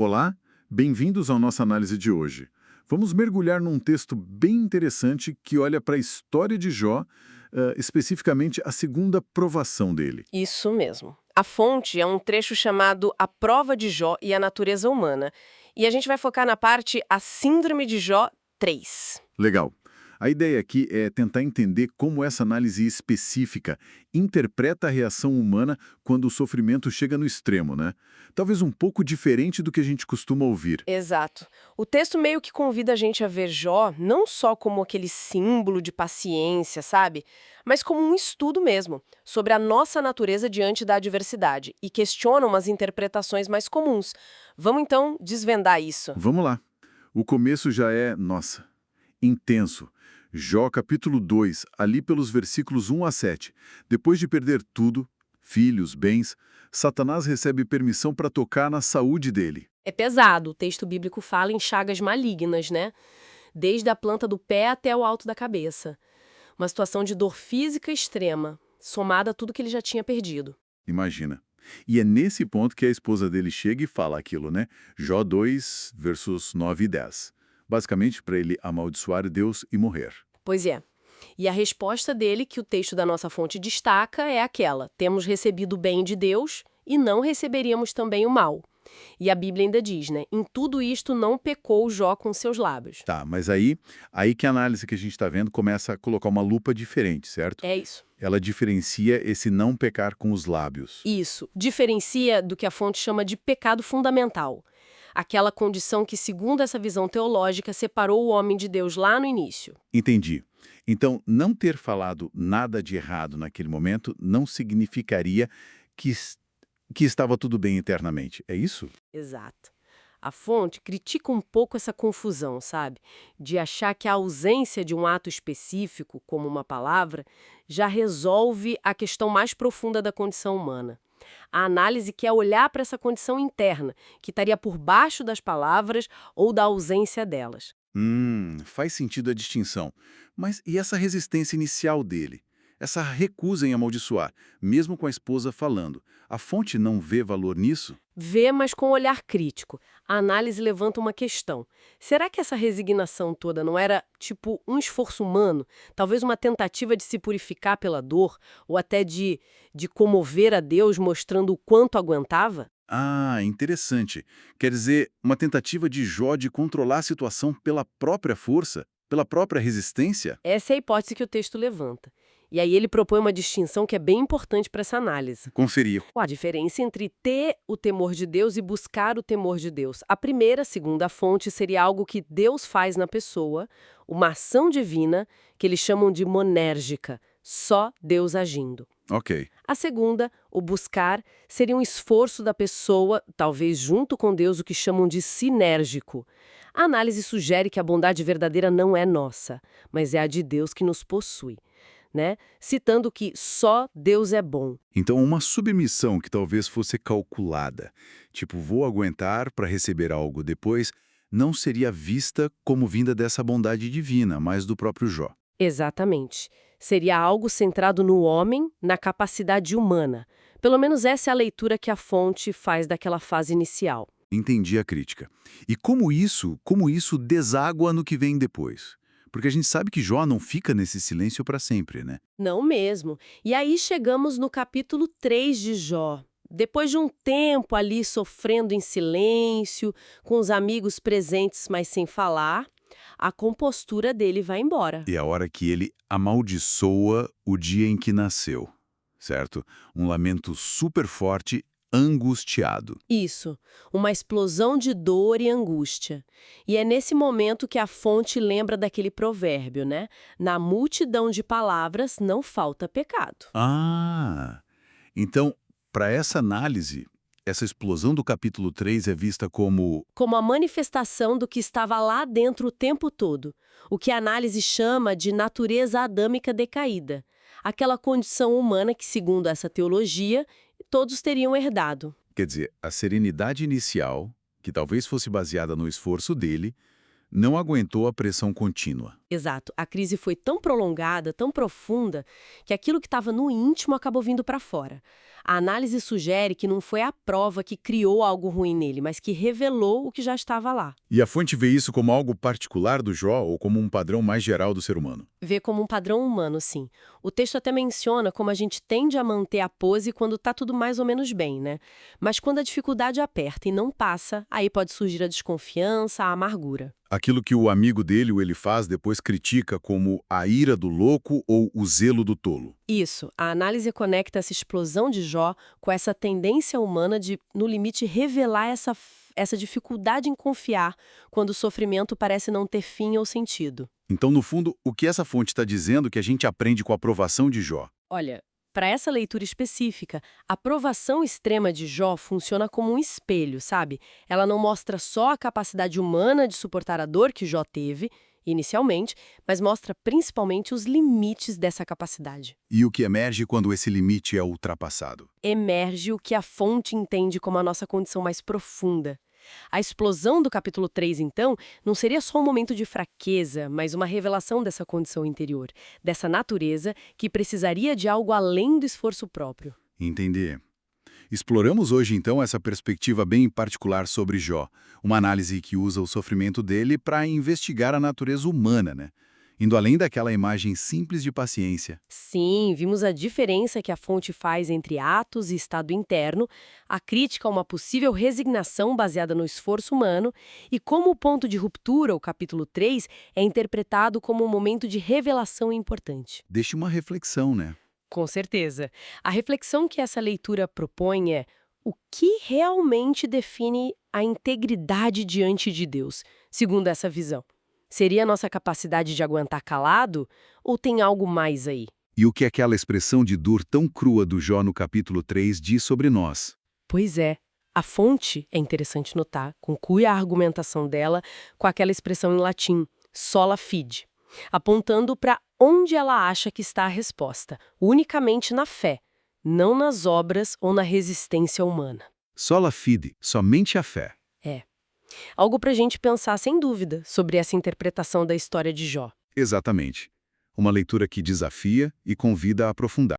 Olá, bem-vindos à nossa análise de hoje. Vamos mergulhar num texto bem interessante que olha para a história de Jó, especificamente a segunda provação dele. Isso mesmo. A fonte é um trecho chamado A Prova de Jó e a Natureza Humana. E a gente vai focar na parte A Síndrome de Jó 3. Legal. A ideia aqui é tentar entender como essa análise específica interpreta a reação humana quando o sofrimento chega no extremo, né? Talvez um pouco diferente do que a gente costuma ouvir. Exato. O texto meio que convida a gente a ver Jó não só como aquele símbolo de paciência, sabe? Mas como um estudo mesmo, sobre a nossa natureza diante da adversidade e questiona umas interpretações mais comuns. Vamos então desvendar isso. Vamos lá. O começo já é, nossa, intenso. Jó capítulo 2, ali pelos versículos 1 a 7. Depois de perder tudo, filhos, bens, Satanás recebe permissão para tocar na saúde dele. É pesado, o texto bíblico fala em chagas malignas, né? Desde a planta do pé até o alto da cabeça. Uma situação de dor física extrema, somada a tudo que ele já tinha perdido. Imagina. E é nesse ponto que a esposa dele chega e fala aquilo, né? Jó 2, versos 9 e 10. Basicamente, para ele amaldiçoar Deus e morrer. Pois é. E a resposta dele, que o texto da nossa fonte destaca, é aquela: temos recebido o bem de Deus e não receberíamos também o mal. E a Bíblia ainda diz, né? Em tudo isto não pecou Jó com seus lábios. Tá, mas aí que a análise que a gente está vendo começa a colocar uma lupa diferente, certo? É isso. Ela diferencia esse não pecar com os lábios. Isso. Diferencia do que a fonte chama de pecado fundamental. Aquela condição que, segundo essa visão teológica, separou o homem de Deus lá no início. Entendi. Então, não ter falado nada de errado naquele momento não significaria que, que estava tudo bem internamente. É isso? Exato. A fonte critica um pouco essa confusão, sabe? De achar que a ausência de um ato específico, como uma palavra, já resolve a questão mais profunda da condição humana. A análise quer olhar para essa condição interna, que estaria por baixo das palavras ou da ausência delas. Faz sentido a distinção. Mas e essa resistência inicial dele? Essa recusa em amaldiçoar, mesmo com a esposa falando. A fonte não vê valor nisso? Vê, mas com um olhar crítico. A análise levanta uma questão. Será que essa resignação toda não era, tipo, um esforço humano? Talvez uma tentativa de se purificar pela dor? Ou até de comover a Deus mostrando o quanto aguentava? Ah, interessante. Quer dizer, uma tentativa de Jó de controlar a situação pela própria força, pela própria resistência? Essa é a hipótese que o texto levanta. E aí ele propõe uma distinção que é bem importante para essa análise. Conferir. A diferença entre ter o temor de Deus e buscar o temor de Deus. A primeira, segundo a fonte, seria algo que Deus faz na pessoa, uma ação divina, que eles chamam de monérgica, só Deus agindo. Ok. A segunda, o buscar, seria um esforço da pessoa, talvez junto com Deus, o que chamam de sinérgico. A análise sugere que a bondade verdadeira não é nossa, mas é a de Deus que nos possui, né? Citando que só Deus é bom. Então, uma submissão que talvez fosse calculada, tipo, vou aguentar para receber algo depois, não seria vista como vinda dessa bondade divina, mas do próprio Jó. Exatamente. Seria algo centrado no homem, na capacidade humana. Pelo menos essa é a leitura que a fonte faz daquela fase inicial. Entendi a crítica. E como isso deságua no que vem depois? Porque a gente sabe que Jó não fica nesse silêncio para sempre, né? Não mesmo. E aí chegamos no capítulo 3 de Jó. Depois de um tempo ali sofrendo em silêncio, com os amigos presentes, mas sem falar, a compostura dele vai embora. E a hora que ele amaldiçoa o dia em que nasceu, certo? Um lamento super forte, angustiado. Isso, uma explosão de dor e angústia. E é nesse momento que a fonte lembra daquele provérbio, né? Na multidão de palavras não falta pecado. Ah, então, para essa análise, essa explosão do capítulo 3 é vista como... Como a manifestação do que estava lá dentro o tempo todo, o que a análise chama de natureza adâmica decaída, aquela condição humana que, segundo essa teologia, todos teriam herdado. Quer dizer, a serenidade inicial, que talvez fosse baseada no esforço dele, não aguentou a pressão contínua. Exato. A crise foi tão prolongada, tão profunda, que aquilo que estava no íntimo acabou vindo para fora. A análise sugere que não foi a prova que criou algo ruim nele, mas que revelou o que já estava lá. E a fonte vê isso como algo particular do Jó ou como um padrão mais geral do ser humano? Vê como um padrão humano, sim. O texto até menciona como a gente tende a manter a pose quando tá tudo mais ou menos bem, né? Mas quando a dificuldade aperta e não passa, aí pode surgir a desconfiança, a amargura. Aquilo que o amigo dele, o Elifaz, depois critica como a ira do louco ou o zelo do tolo. Isso, a análise conecta essa explosão de Jó com essa tendência humana de, no limite, revelar essa dificuldade em confiar quando o sofrimento parece não ter fim ou sentido. Então, no fundo, o que essa fonte está dizendo que a gente aprende com a aprovação de Jó? Olha, para essa leitura específica, a provação extrema de Jó funciona como um espelho, sabe? Ela não mostra só a capacidade humana de suportar a dor que Jó teve, inicialmente, mas mostra principalmente os limites dessa capacidade. E o que emerge quando esse limite é ultrapassado? Emerge o que a fonte entende como a nossa condição mais profunda. A explosão do capítulo 3, então, não seria só um momento de fraqueza, mas uma revelação dessa condição interior, dessa natureza que precisaria de algo além do esforço próprio. Entender. Exploramos hoje, então, essa perspectiva bem particular sobre Jó, uma análise que usa o sofrimento dele para investigar a natureza humana, né? Indo além daquela imagem simples de paciência. Sim, vimos a diferença que a fonte faz entre atos e estado interno, a crítica a uma possível resignação baseada no esforço humano e como o ponto de ruptura, o capítulo 3, é interpretado como um momento de revelação importante. Deixa uma reflexão, né? Com certeza. A reflexão que essa leitura propõe é o que realmente define a integridade diante de Deus, segundo essa visão. Seria a nossa capacidade de aguentar calado ou tem algo mais aí? E o que aquela expressão de dor tão crua do Jó no capítulo 3 diz sobre nós? Pois é. A fonte, é interessante notar, conclui a argumentação dela com aquela expressão em latim, sola fide, apontando para onde ela acha que está a resposta, unicamente na fé, não nas obras ou na resistência humana. Sola fide, somente a fé. É. Algo para a gente pensar sem dúvida sobre essa interpretação da história de Jó. Exatamente. Uma leitura que desafia e convida a aprofundar.